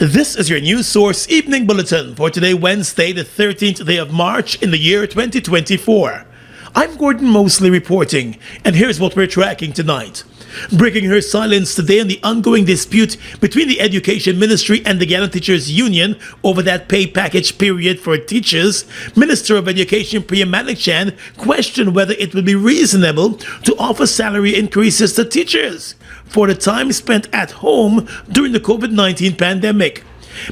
This is your news source evening bulletin for today, Wednesday, the 13th day of March in the year 2024. I'm Gordon Mosley reporting, and here's what we're tracking tonight. Breaking her silence today on the ongoing dispute between the Education Ministry and the Guyana Teachers Union over that pay package period for teachers, Minister of Education Priya Manik-Chan questioned whether it would be reasonable to offer salary increases to teachers for the time spent at home during the COVID-19 pandemic.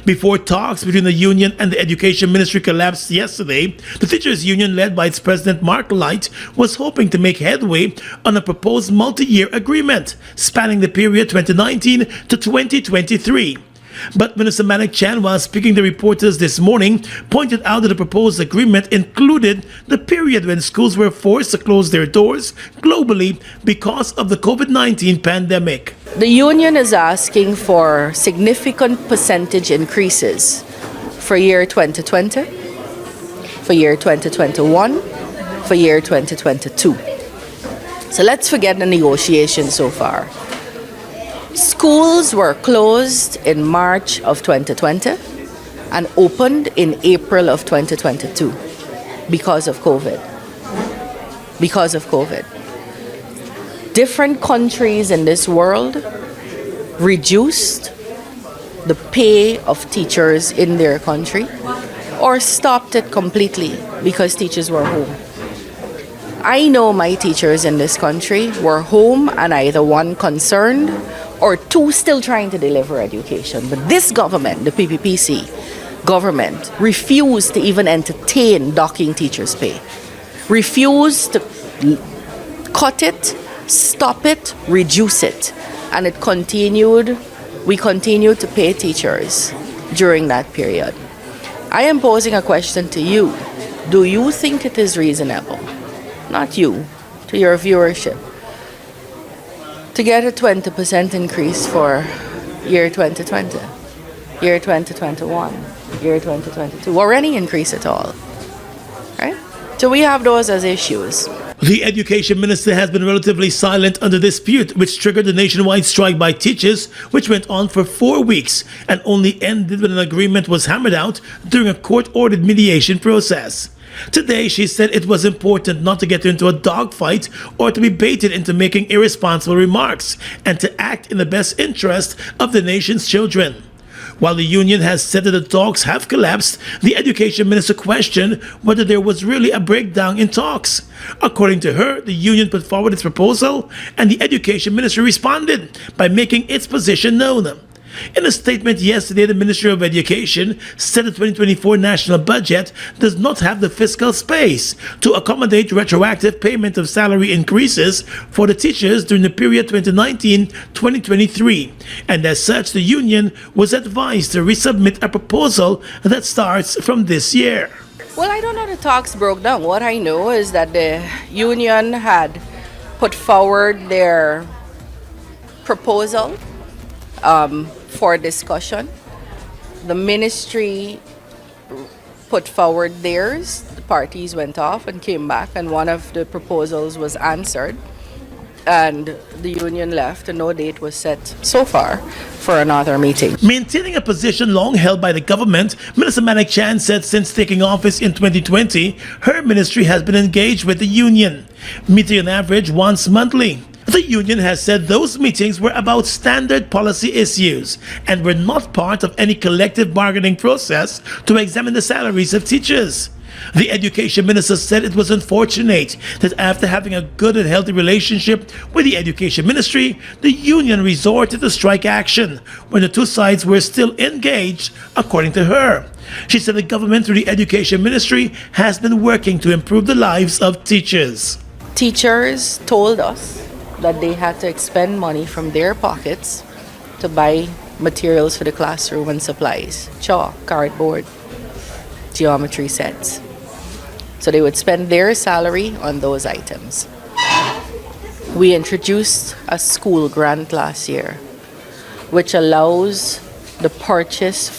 Before talks between the union and the Education Ministry collapsed yesterday, the teachers' union, led by its president Mark Light, was hoping to make headway on a proposed multi-year agreement spanning the period 2019 to 2023. But Minister Manik-Chan, while speaking to reporters this morning, pointed out that the proposed agreement included the period when schools were forced to close their doors globally because of the COVID-19 pandemic. The union is asking for significant percentage increases for year 2020, for year 2021, for year 2022. So let's forget the negotiations so far. Schools were closed in March of 2020 and opened in April of 2022 because of COVID. Different countries in this world reduced the pay of teachers in their country or stopped it completely because teachers were home. I know my teachers in this country were home and either one, concerned, or two, still trying to deliver education. But this government, the PPPC government, refused to even entertain docking teachers' pay. Refused to cut it, stop it, reduce it. And it continued, we continued to pay teachers during that period. I am posing a question to you. Do you think it is reasonable? Not you, to your viewership, to get a 20% increase for year 2020, year 2021, year 2022, or any increase at all, right? So we have those as issues. The Education Minister has been relatively silent on the dispute, which triggered the nationwide strike by teachers, which went on for 4 weeks and only ended when an agreement was hammered out during a court-ordered mediation process. Today, she said it was important not to get into a dogfight or to be baited into making irresponsible remarks and to act in the best interest of the nation's children. While the union has said that the talks have collapsed, the Education Minister questioned whether there was really a breakdown in talks. According to her, the union put forward its proposal and the Education Ministry responded by making its position known. In a statement yesterday, the Ministry of Education said the 2024 national budget does not have the fiscal space to accommodate retroactive payment of salary increases for the teachers during the period 2019-2023, and as such, the union was advised to resubmit a proposal that starts from this year. Well, I don't know the talks broke down. What I know is that the union had put forward their proposal for discussion. The ministry put forward theirs. The parties went off and came back, and one of the proposals was answered, and the union left, and no date was set so far for another meeting. Maintaining a position long held by the government, Minister Manik-Chan said since taking office in 2020, her ministry has been engaged with the union, meeting on average once monthly. The union has said those meetings were about standard policy issues and were not part of any collective bargaining process to examine the salaries of teachers. The Education Minister said it was unfortunate that after having a good and healthy relationship with the Education Ministry, the union resorted to strike action when the two sides were still engaged, according to her. She said the government, through the Education Ministry, has been working to improve the lives of teachers. Teachers told us that they had to expend money from their pockets to buy materials for the classroom and supplies, chalk, cardboard, geometry sets. So they would spend their salary on those items. We introduced a school grant last year, which allows the purchase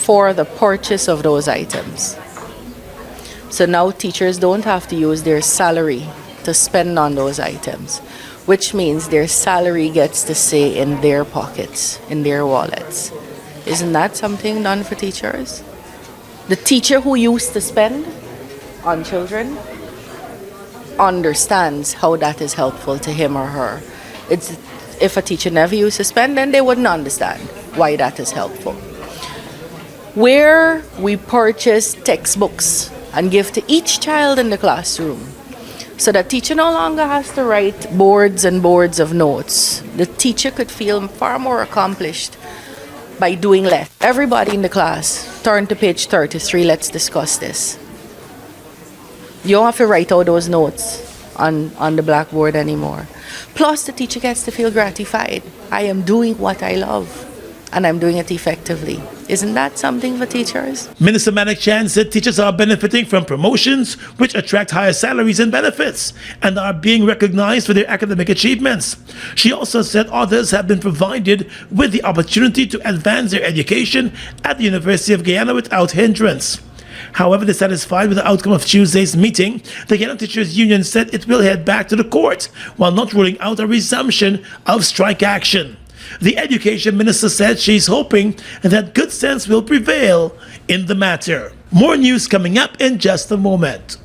of those items. So now teachers don't have to use their salary to spend on those items, which means their salary gets to stay in their pockets, in their wallets. Isn't that something done for teachers? The teacher who used to spend on children understands how that is helpful to him or her. If a teacher never used to spend, then they wouldn't understand why that is helpful. Where we purchase textbooks and give to each child in the classroom, so that teacher no longer has to write boards and boards of notes. The teacher could feel far more accomplished by doing less. Everybody in the class, turn to page 33, let's discuss this. You don't have to write out those notes on the blackboard anymore. Plus, the teacher gets to feel gratified. I am doing what I love, and I'm doing it effectively. Isn't that something for teachers? Minister Manik Chan said teachers are benefiting from promotions which attract higher salaries and benefits and are being recognized for their academic achievements. She also said others have been provided with the opportunity to advance their education at the University of Guyana without hindrance. However, dissatisfied with the outcome of Tuesday's meeting, the Guyana Teachers Union said it will head back to the court while not ruling out a resumption of strike action. The education minister said she's hoping that good sense will prevail in the matter. More news coming up in just a moment.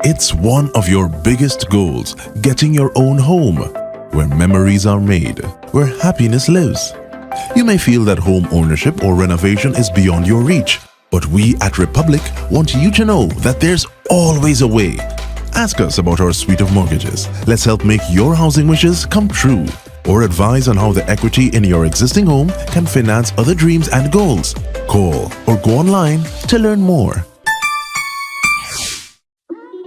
It's one of your biggest goals, getting your own home, where memories are made, where happiness lives. You may feel that home ownership or renovation is beyond your reach, but we at Republic want you to know that there's always a way. Ask us about our suite of mortgages. Let's help make your housing wishes come true. Or advise on how the equity in your existing home can finance other dreams and goals. Call or go online to learn more.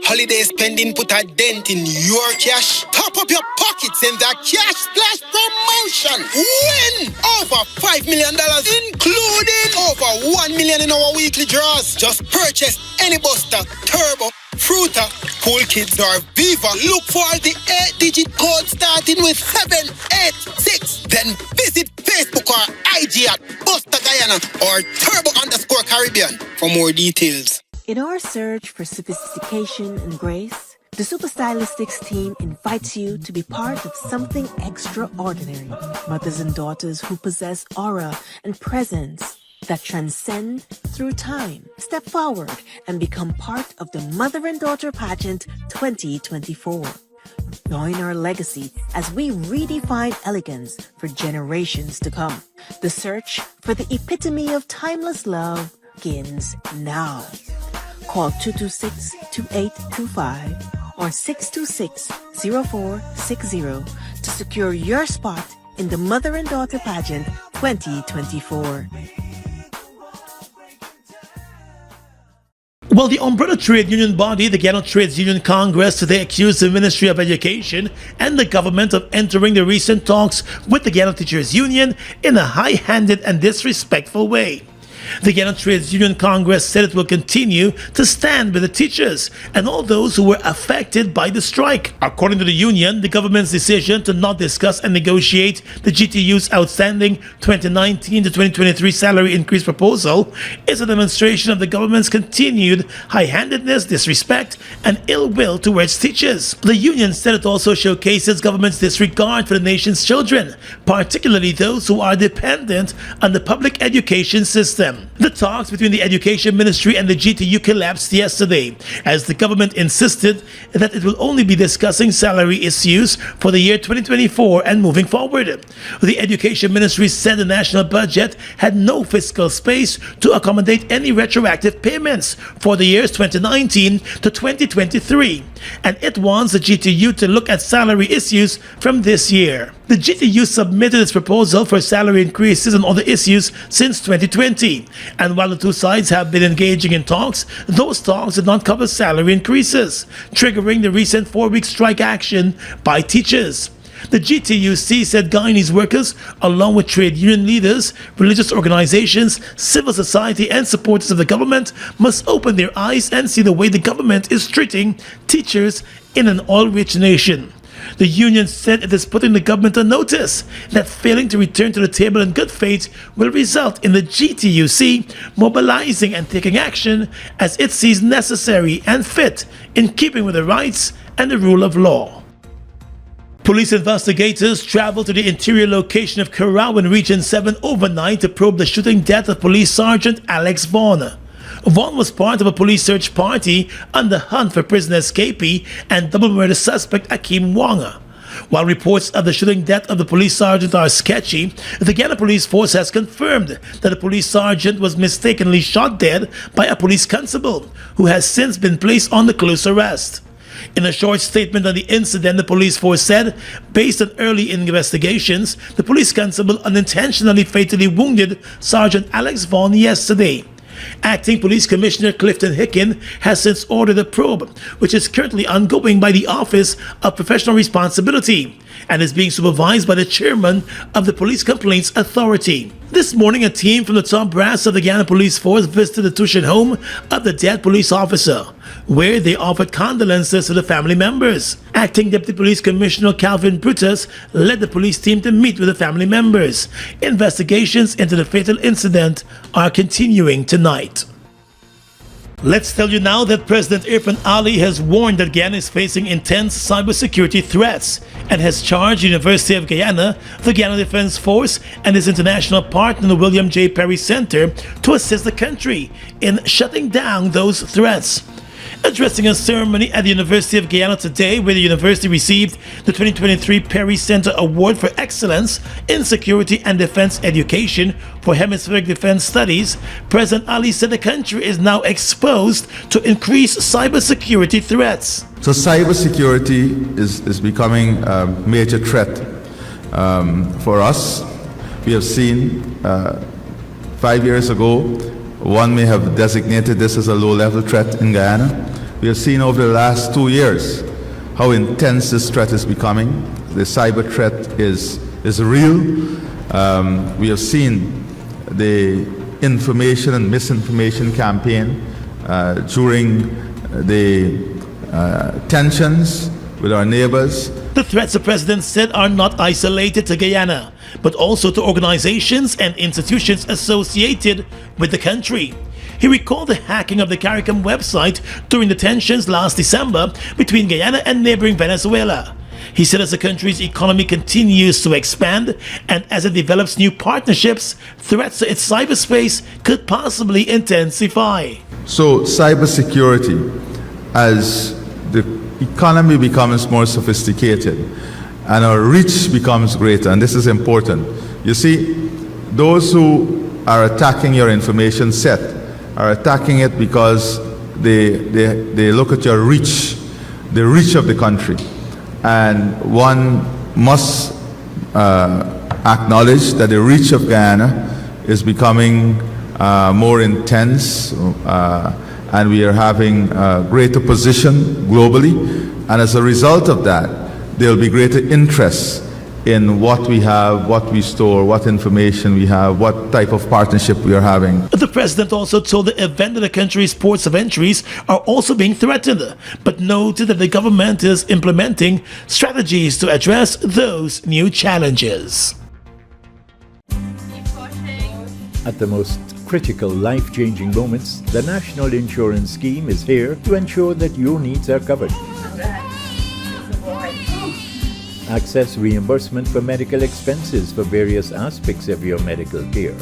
Holiday spending put a dent in your cash. Top up your pockets in the Cash Splash promotion. Win over $5 million, including over $1 million in our weekly draws. Just purchase any Buster, Turbo, Fruita, Cool Kids or Viva. Look for the 8-digit code starting with 786. Then visit Facebook or IG at Buster Guyana or Turbo_Caribbean for more details. In our search for sophistication and grace, the Super Stylistics team invites you to be part of something extraordinary. Mothers and daughters who possess aura and presence that transcend through time. Step forward and become part of the Mother and Daughter Pageant 2024. Join our legacy as we redefine elegance for generations to come. The search for the epitome of timeless love begins now. Call 226-2825 or 626-0460 to secure your spot in the Mother and Daughter Pageant 2024. Well, the umbrella trade union body, the Guyana Trades Union Congress, today accused the Ministry of Education and the government of entering the recent talks with the Guyana Teachers Union in a high-handed and disrespectful way. The Guyana Trades Union Congress said it will continue to stand with the teachers and all those who were affected by the strike. According to the union, the government's decision to not discuss and negotiate the GTU's outstanding 2019 to 2023 salary increase proposal is a demonstration of the government's continued high-handedness, disrespect, and ill will towards teachers. The union said it also showcases government's disregard for the nation's children, particularly those who are dependent on the public education system. The talks between the Education Ministry and the GTU collapsed yesterday, as the government insisted that it will only be discussing salary issues for the year 2024 and moving forward. The Education Ministry said the national budget had no fiscal space to accommodate any retroactive payments for the years 2019 to 2023, and it wants the GTU to look at salary issues from this year. The GTU submitted its proposal for salary increases and other issues since 2020, and while the two sides have been engaging in talks, those talks did not cover salary increases, triggering the recent 4-week strike action by teachers. The GTUC said Guyanese workers, along with trade union leaders, religious organizations, civil society, and supporters of the government, must open their eyes and see the way the government is treating teachers in an oil-rich nation. The union said it is putting the government on notice that failing to return to the table in good faith will result in the GTUC mobilizing and taking action as it sees necessary and fit in keeping with the rights and the rule of law. Police investigators traveled to the interior location of Currao in Region 7 overnight to probe the shooting death of Police Sergeant Alex Vaughan. Vaughan was part of a police search party on the hunt for prisoner escapee and double murder suspect Akeem Wanga. While reports of the shooting death of the police sergeant are sketchy, the Guyana Police Force has confirmed that the police sergeant was mistakenly shot dead by a police constable, who has since been placed under close arrest. In a short statement on the incident, the police force said, based on early investigations, the police constable unintentionally fatally wounded Sergeant Alex Vaughan yesterday. Acting Police Commissioner Clifton Hicken has since ordered a probe, which is currently ongoing by the Office of Professional Responsibility and is being supervised by the chairman of the Police Complaints Authority. This morning, a team from the top brass of the Guyana Police Force visited the Tushin home of the dead police officer, where they offered condolences to the family members. Acting Deputy Police Commissioner Calvin Brutus led the police team to meet with the family members. Investigations into the fatal incident are continuing tonight. Let's tell you now that President Irfan Ali has warned that Guyana is facing intense cybersecurity threats and has charged the University of Guyana, the Guyana Defense Force, and its international partner, the William J. Perry Center, to assist the country in shutting down those threats. Addressing a ceremony at the University of Guyana today, where the university received the 2023 Perry Center Award for Excellence in Security and Defense Education for Hemispheric Defense Studies, President Ali said the country is now exposed to increased cybersecurity threats. So cybersecurity is becoming a major threat for us. We have seen 5 years ago, one may have designated this as a low-level threat in Guyana. We have seen over the last 2 years how intense this threat is becoming. The cyber threat is real. We have seen the information and misinformation campaign during the tensions with our neighbors. The threats the president said are not isolated to Guyana, but also to organizations and institutions associated with the country. He recalled the hacking of the CARICOM website during the tensions last December between Guyana and neighboring Venezuela. He said as the country's economy continues to expand and as it develops new partnerships, threats to its cyberspace could possibly intensify. So cybersecurity, as the economy becomes more sophisticated and our reach becomes greater, and this is important. You see, those who are attacking your information set are attacking it because they look at your reach, the reach of the country. And one must acknowledge that the reach of Guyana is becoming more intense, and we are having a greater position globally. And as a result of that, there will be greater interest in what we have, what we store, what information we have, what type of partnership we are having. The president also told the event that the country's ports of entries are also being threatened, but noted that the government is implementing strategies to address those new challenges. At the most critical life-changing moments, the National Insurance Scheme is here to ensure that your needs are covered. Access reimbursement for medical expenses for various aspects of your medical care.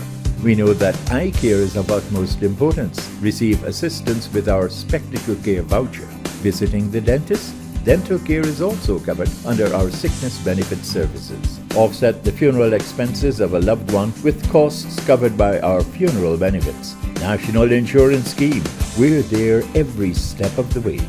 We know that eye care is of utmost importance. Receive assistance with our Spectacle Care voucher. Visiting the dentist? Dental care is also covered under our sickness benefit services. Offset the funeral expenses of a loved one with costs covered by our funeral benefits. National Insurance Scheme. We're there every step of the way.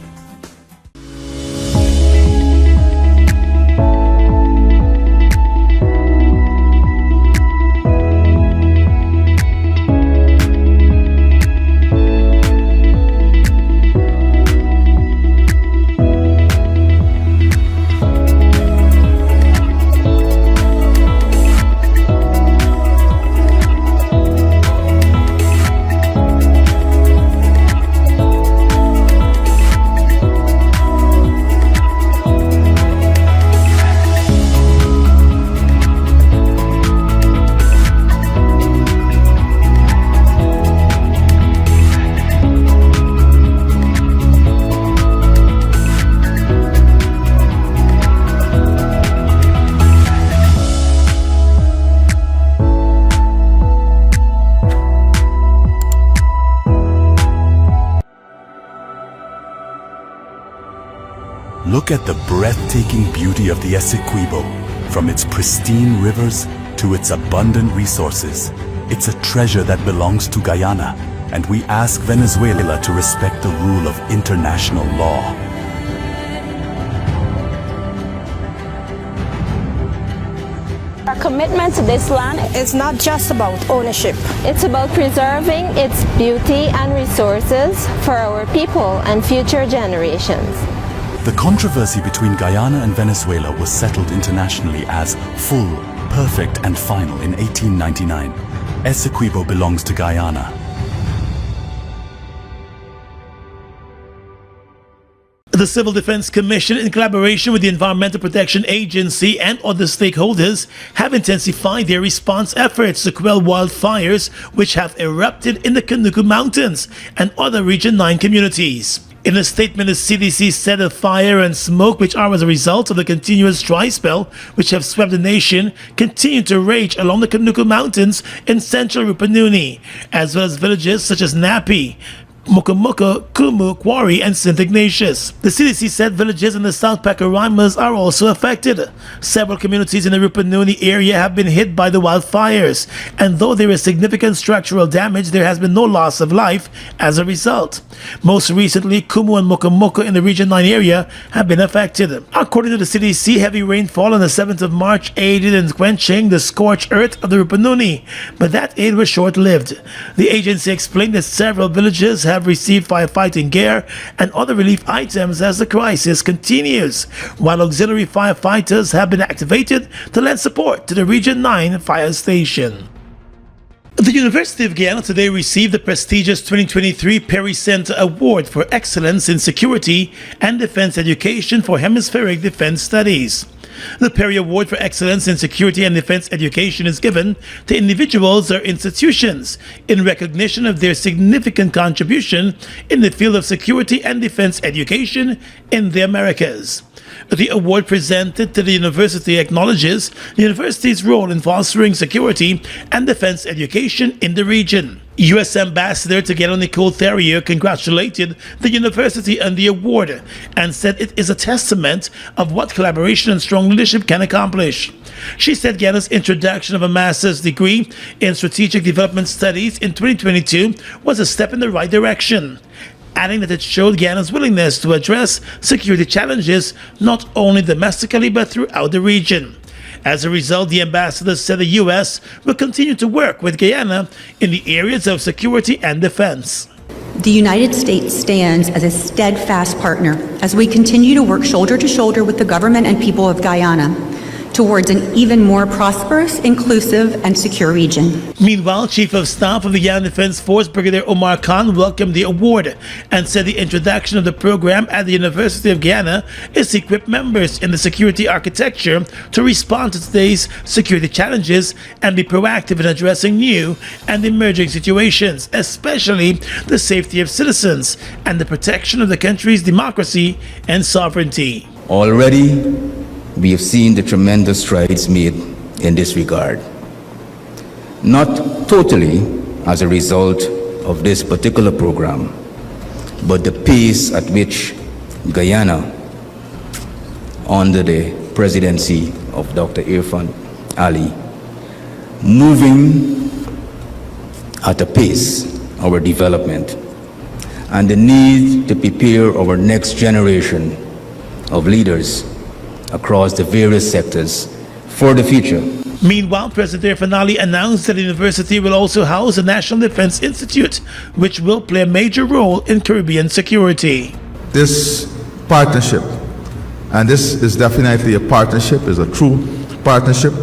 Look at the breathtaking beauty of the Essequibo, from its pristine rivers to its abundant resources. It's a treasure that belongs to Guyana, and we ask Venezuela to respect the rule of international law. Our commitment to this land is not just about ownership. It's about preserving its beauty and resources for our people and future generations. The controversy between Guyana and Venezuela was settled internationally as full, perfect, and final in 1899. Essequibo belongs to Guyana. The Civil Defense Commission, in collaboration with the Environmental Protection Agency and other stakeholders, have intensified their response efforts to quell wildfires which have erupted in the Kanuku Mountains and other Region 9 communities. In a statement, the CDC said the fire and smoke, which are as a result of the continuous dry spell which have swept the nation, continue to rage along the Kanuku Mountains in central Rupununi, as well as villages such as Napi, Mukamuka, Kumu, Quarry, and St. Ignatius. The CDC said villages in the South Pacaramas are also affected. Several communities in the Rupununi area have been hit by the wildfires, and though there is significant structural damage, there has been no loss of life as a result. Most recently, Kumu and Mukamuka in the Region 9 area have been affected. According to the CDC, heavy rainfall on the 7th of March aided in quenching the scorched earth of the Rupununi, but that aid was short-lived. The agency explained that several villages have received firefighting gear and other relief items as the crisis continues, while auxiliary firefighters have been activated to lend support to the Region 9 fire station. The University of Guyana today received the prestigious 2023 Perry Center Award for Excellence in Security and Defense Education for Hemispheric Defense Studies. The Perry Award for Excellence in Security and Defense Education is given to individuals or institutions in recognition of their significant contribution in the field of security and defense education in the Americas. The award presented to the university acknowledges the university's role in fostering security and defense education in the region. U.S. Ambassador to Guyana Nicole Therier congratulated the university on the award and said it is a testament of what collaboration and strong leadership can accomplish. She said Guyana's introduction of a master's degree in strategic development studies in 2022 was a step in the right direction, adding that it showed Guyana's willingness to address security challenges not only domestically but throughout the region. As a result, the ambassador said the U.S. will continue to work with Guyana in the areas of security and defense. The United States stands as a steadfast partner as we continue to work shoulder to shoulder with the government and people of Guyana towards an even more prosperous, inclusive, and secure region. Meanwhile, Chief of Staff of the Guyana Defense Force, Brigadier Omar Khan, welcomed the award and said the introduction of the program at the University of Guyana is to equip members in the security architecture to respond to today's security challenges and be proactive in addressing new and emerging situations, especially the safety of citizens and the protection of the country's democracy and sovereignty. Already, we have seen the tremendous strides made in this regard. Not totally as a result of this particular program, but the pace at which Guyana, under the presidency of Dr. Irfan Ali, moving at a pace our development and the need to prepare our next generation of leaders across the various sectors for the future. Meanwhile, President Irfan Ali announced that the university will also house the National Defense Institute, which will play a major role in Caribbean security. This partnership, and this is definitely a partnership, is a true partnership,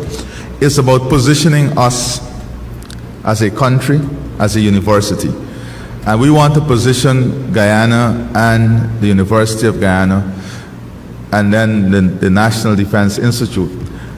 is about positioning us as a country, as a university. And we want to position Guyana and the University of Guyana and then the National Defense Institute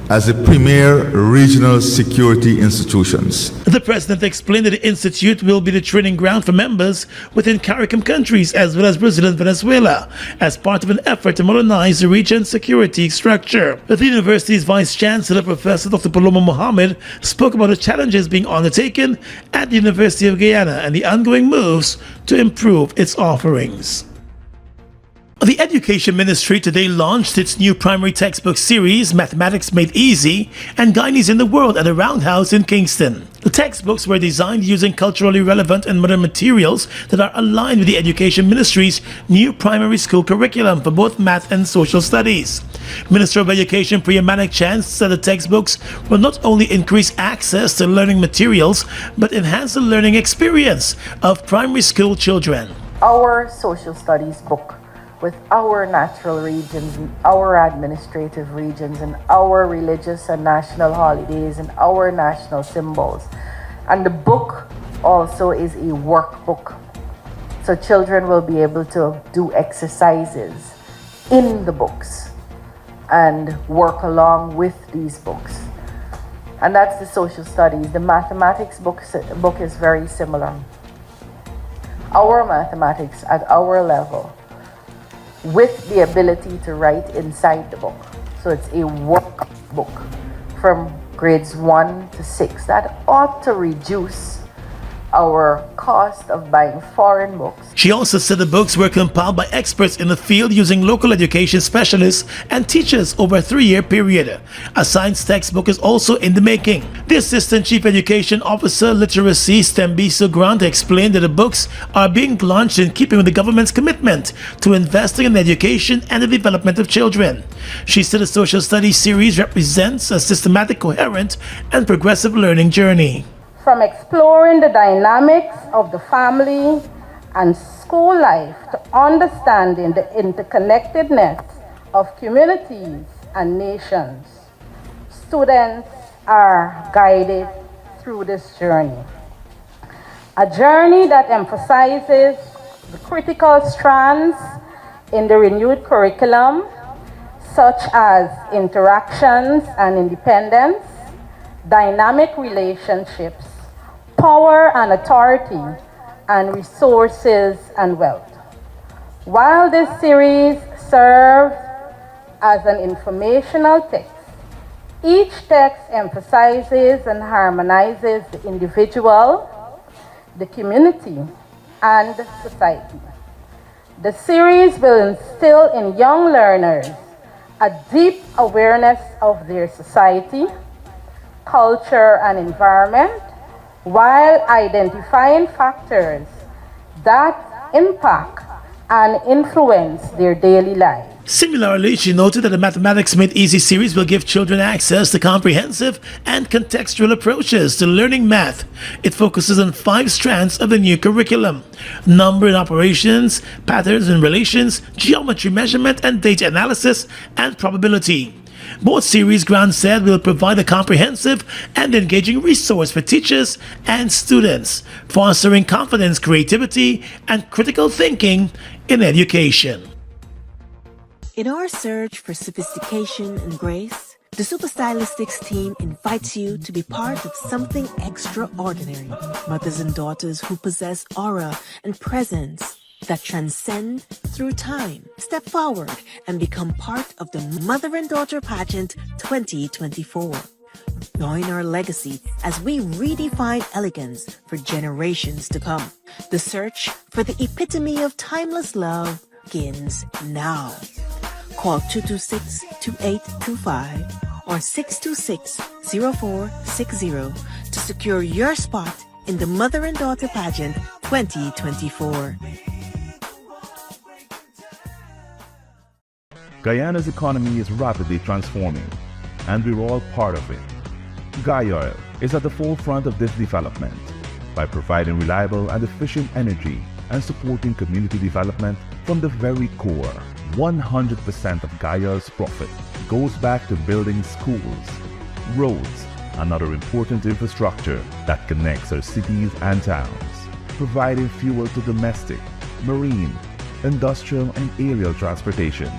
as the premier regional security institutions. The president explained that the institute will be the training ground for members within CARICOM countries as well as Brazil and Venezuela as part of an effort to modernize the region's security structure. The university's vice chancellor, Professor Dr. Paloma Mohammed, spoke about the challenges being undertaken at the University of Guyana and the ongoing moves to improve its offerings. The Education Ministry today launched its new primary textbook series, Mathematics Made Easy, and Guyanese in the World at a Roundhouse in Kingston. The textbooks were designed using culturally relevant and modern materials that are aligned with the Education Ministry's new primary school curriculum for both math and social studies. Minister of Education Priya Manik-Chan said the textbooks will not only increase access to learning materials, but enhance the learning experience of primary school children. Our social studies book with our natural regions, and our administrative regions, and our religious and national holidays, and our national symbols. And the book also is a workbook. So children will be able to do exercises in the books and work along with these books. And that's the social studies. The mathematics book is very similar. Our mathematics at our level, with the ability to write inside the book. So it's a workbook from grades 1 to 6. That ought to reduce our cost of buying foreign books. She also said the books were compiled by experts in the field using local education specialists and teachers over a 3-year period. A science textbook is also in the making. The Assistant Chief Education Officer Literacy Stembiso Grant explained that the books are being launched in keeping with the government's commitment to investing in education and the development of children. She said the social studies series represents a systematic, coherent, and progressive learning journey. From exploring the dynamics of the family and school life to understanding the interconnectedness of communities and nations, students are guided through this journey. A journey that emphasizes the critical strands in the renewed curriculum, such as interactions and independence, dynamic relationships, power and authority, and resources and wealth. While this series serves as an informational text, each text emphasizes and harmonizes the individual, the community, and society. The series will instill in young learners a deep awareness of their society, culture, and environment, while identifying factors that impact and influence their daily lives. Similarly, she noted that the Mathematics Made Easy series will give children access to comprehensive and contextual approaches to learning math. It focuses on 5 strands of the new curriculum: number and operations, patterns and relations, geometry measurement and data analysis, and probability. Both series, Grant said, will provide a comprehensive and engaging resource for teachers and students, fostering confidence, creativity, and critical thinking in education. In our search for sophistication and grace, the Super Stylistics team invites you to be part of something extraordinary. Mothers and daughters who possess aura and presence that transcend through time. Step forward and become part of the Mother and Daughter Pageant 2024. Join our legacy as we redefine elegance for generations to come. The search for the epitome of timeless love begins now. Call 226-2825 or 626-0460 to secure your spot in the Mother and Daughter Pageant 2024. Guyana's economy is rapidly transforming, and we're all part of it. Guyoil is at the forefront of this development by providing reliable and efficient energy and supporting community development from the very core. 100% of Guyoil's profit goes back to building schools, roads, and other important infrastructure that connects our cities and towns, providing fuel to domestic, marine, industrial, and aerial transportation.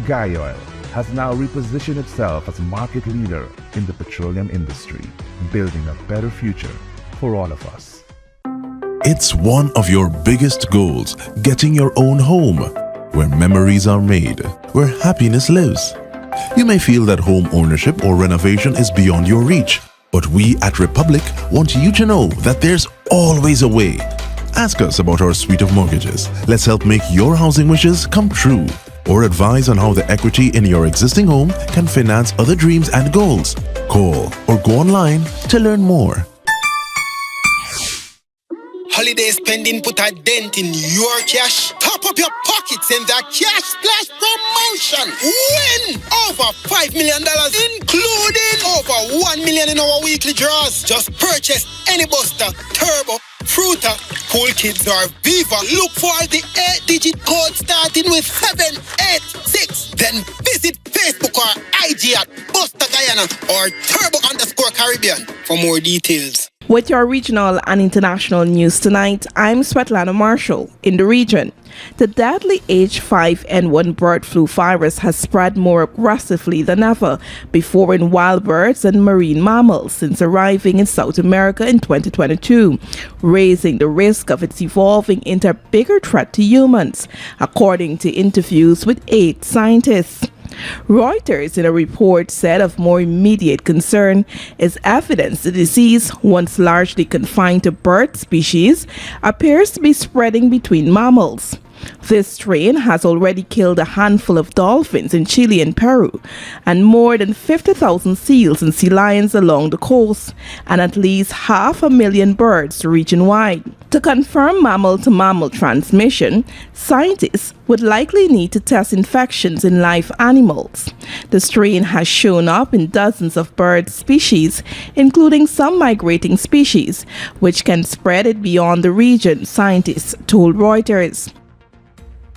Guyoil has now repositioned itself as a market leader in the petroleum industry, building a better future for all of us. It's one of your biggest goals, getting your own home, where memories are made, where happiness lives. You may feel that home ownership or renovation is beyond your reach, but we at Republic want you to know that there's always a way. Ask us about our suite of mortgages. Let's help make your housing wishes come true. Or advise on how the equity in your existing home can finance other dreams and goals. Call or go online to learn more. Holiday spending put a dent in your cash. Top up your pockets in the Cash Splash promotion. Win over $5 million, including over $1 million in our weekly draws. Just purchase any Buster, Turbo, Fruita, Cool Kids or Viva. Look for the 8-digit code starting with 786. Then visit Facebook or IG at Buster Guyana or Turbo_Caribbean for more details. With your regional and international news tonight, I'm Svetlana Marshall in the region. The deadly H5N1 bird flu virus has spread more aggressively than ever before in wild birds and marine mammals since arriving in South America in 2022, raising the risk of its evolving into a bigger threat to humans, according to interviews with 8 scientists. Reuters in a report said of more immediate concern is evidence the disease, once largely confined to bird species, appears to be spreading between mammals. This strain has already killed a handful of dolphins in Chile and Peru, and more than 50,000 seals and sea lions along the coast, and at least 500,000 birds region-wide. To confirm mammal-to-mammal transmission, scientists would likely need to test infections in live animals. The strain has shown up in dozens of bird species, including some migrating species, which can spread it beyond the region, scientists told Reuters.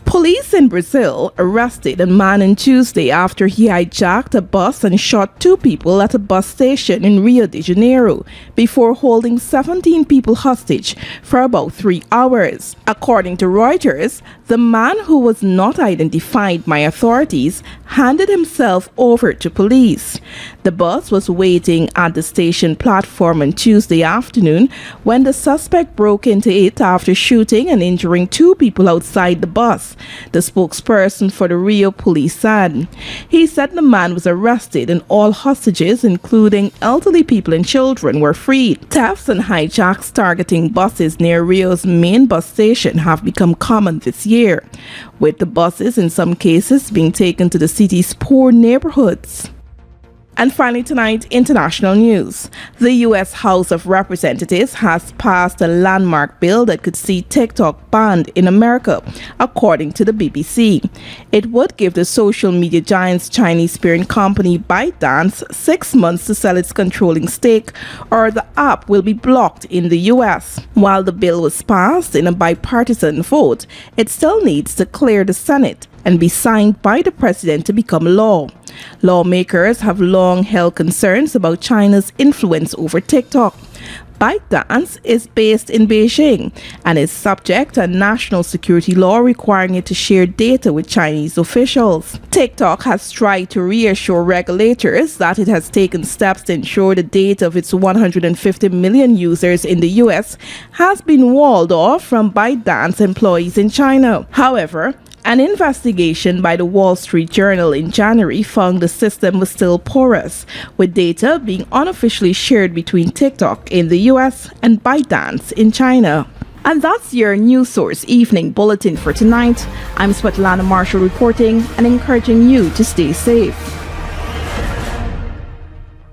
Police in Brazil arrested a man on Tuesday after he hijacked a bus and shot 2 people at a bus station in Rio de Janeiro before holding 17 people hostage for about 3 hours. According to Reuters, the man, who was not identified by authorities, handed himself over to police. The bus was waiting at the station platform on Tuesday afternoon when the suspect broke into it after shooting and injuring 2 people outside the bus, the spokesperson for the Rio police said. He said the man was arrested and all hostages, including elderly people and children, were freed. Thefts and hijacks targeting buses near Rio's main bus station have become common this year, with the buses in some cases being taken to the city's poor neighborhoods. And finally tonight, international news. The U.S. House of Representatives has passed a landmark bill that could see TikTok banned in America, according to the BBC. It would give the social media giant's Chinese parent company ByteDance 6 months to sell its controlling stake, or the app will be blocked in the U.S. While the bill was passed in a bipartisan vote, it still needs to clear the Senate and be signed by the president to become law. Lawmakers have long held concerns about China's influence over TikTok. ByteDance is based in Beijing and is subject to a national security law requiring it to share data with Chinese officials. TikTok has tried to reassure regulators that it has taken steps to ensure the data of its 150 million users in the US has been walled off from ByteDance employees in China. However, an investigation by the Wall Street Journal in January found the system was still porous, with data being unofficially shared between TikTok in the US and ByteDance in China. And that's your News Source Evening Bulletin for tonight. I'm Svetlana Marshall reporting and encouraging you to stay safe.